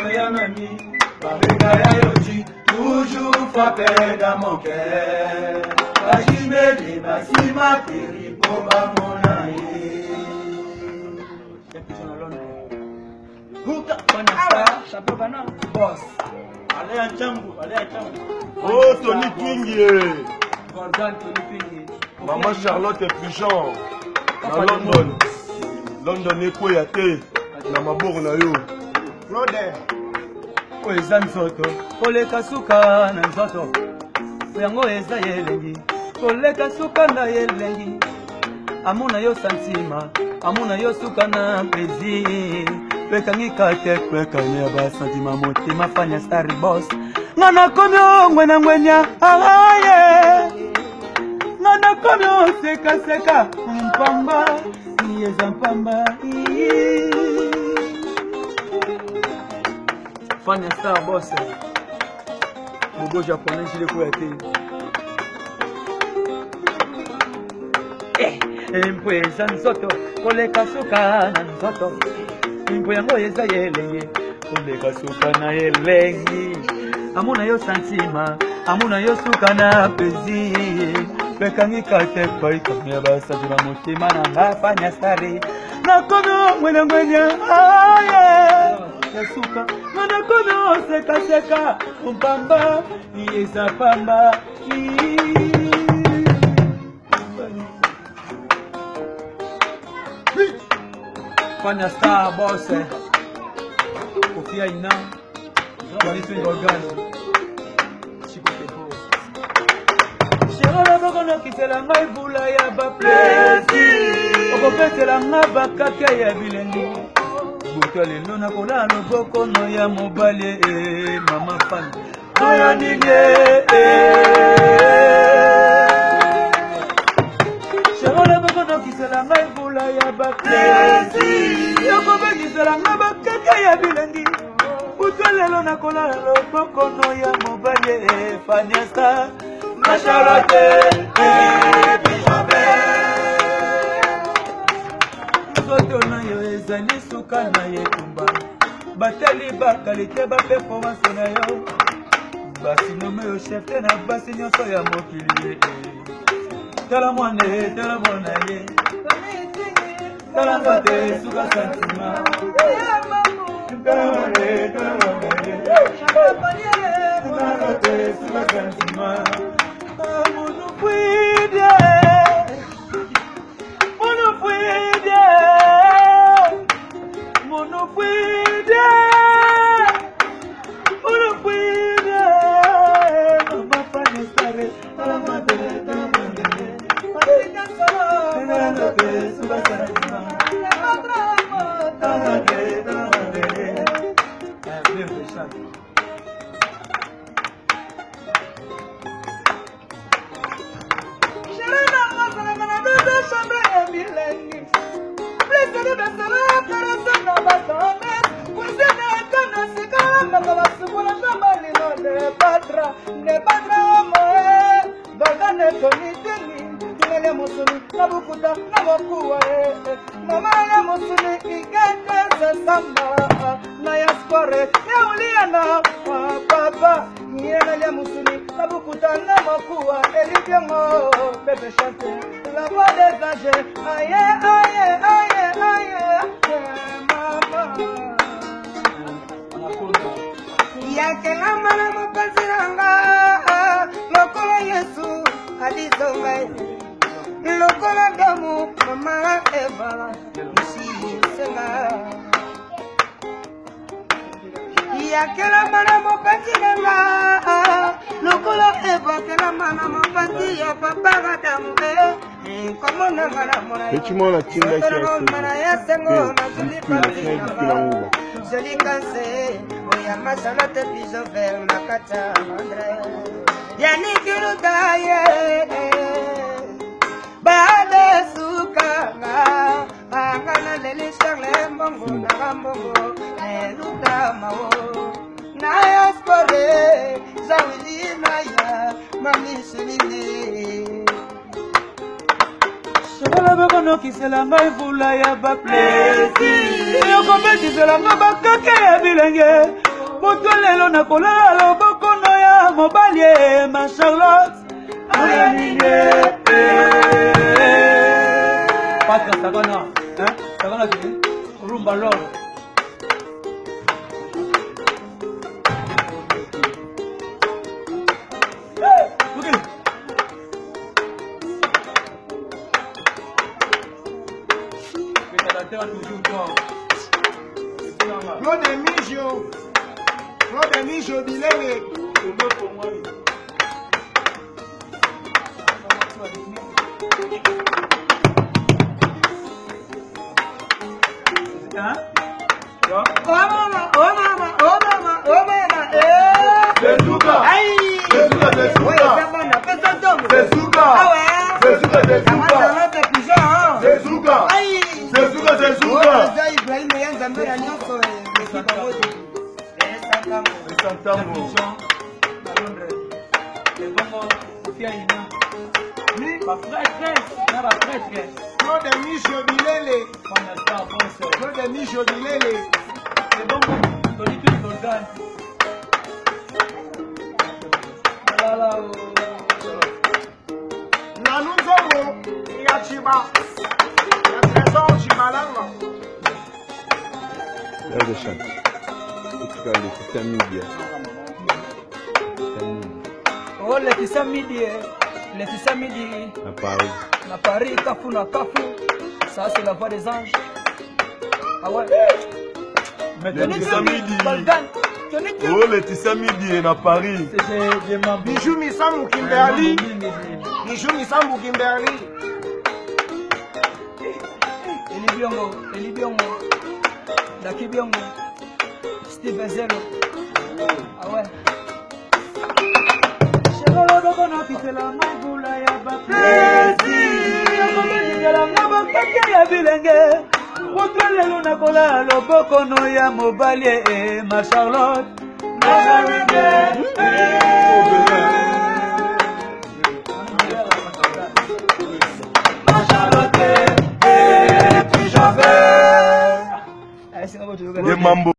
meilleur ami. Babengaya Yoji, toujours frappé dans mon cœur. Bajimeli, Basima, Piri, Boba, mon ami. Huka, Banasta, Chapeau Bana, Boss. Allez à Tchambou, allez à Tchambou. Oh, Tony Twingy. Gordon, Tony Twingy. Maman Charlotte est plus genre. Dans London. London est quoi yate. Na maboko na yo. Brother. O eza nzoto. Koleka suka na nzoto. Yango eza yelengi. Koleka suka na yelengi. Amuna yo santima. Amuna yo suka na plaisir. Pekangi kate kwekanya ba santima motema fanya star boss. Ngana komyo ngwena ngwenya. Aye. Ngana komyo seka seka. Mpamba. Yeza mpamba. Fanya star boss. Bobo japonais jile kuyate. Mpweza nzoto. Koleka suka na nzoto. Mpwe yango yeza yelengi. Koleka suka na yelengi. Amuna yo santima. Amuna yo suka na plaisir. Pekangi kate kwa ikamia basa jima mutima na ngafanya stari. Nakono mwena mwenya. Aye. Yasuka. Nakono seka seka. Mpamba. Yeza pamba. Fanya star boss. Kofia ina. Walitu ingorgani. Chiko tepo. Shirona bokono kisela ngai vula ya ba plaisir. Okopetela nga bakaka ya bilengi. Buto lelo na kola loboko no ya mobale mama fan. Oya nige. Shirona bokono kisela ngai vula ya ba plaisir. Okopetela nga bakaka ya bilengi. Buto lelo na kola loboko no ya mobale Fanya Star. Charlotte, Soto na yo ezali suka na yetumba. Batali bakalite ba performance na yo. Basi nome yo chef na basi nyonso ya mokili. Tala mwana ye. Tala ngate suka santima. Tala mwana ye. Tala ngate suka santima. La voix des âgés, aïe, aïe, aïe, aïe, maman. Yakela mana mokaziranga, lokola Yesu, adizonga. Lokola damu, mama Eva, usi senga. Yakela mana mokaziranga, lokola Eva, kela mana mokaziranga, papa gadamu. Et moi la tinda qui Joli cansé, oya masalote piso vers ma kata André. Yani kirudaye, bale sukanga, angana leli shangle mbongo na mbongo, eluda mao. Naya spore, zawili naya, mami sunini. Sola bokono kisela ngai vula ya ba plaisir. Yoko betisela nga bakaka ya bilenge. Botolelo na kolala loboko no ya mobali ma Charlotte. Patra Sagana, hein? Sagana qui rumba lor. Claude Mijo Bilele. Claude Mijo Bilele. Claude Mijo Bilele. Nanunzomo ya Chiba. Ya Trésor Chibalanga. Hadi şan. Utkali Media. Oh, Laetitia Media. Laetitia Media. À Paris. À Paris, Kafou na Kafou. Ça, c'est la voix des anges. Ah ouais. Laetitia Media. Oh, Laetitia Media à Paris. Bijou Misambu Kimberly. Bijou Misambu Kimberly. Eli Biongo. Daki Biongo. Steve Zero. Ah ouais. Chegolo dogo na kitela magula ya bapesi. Yala ngaba kake ya bilenge. Botolelo na kola loboko no ya mobali ma Charlotte. Des mambo.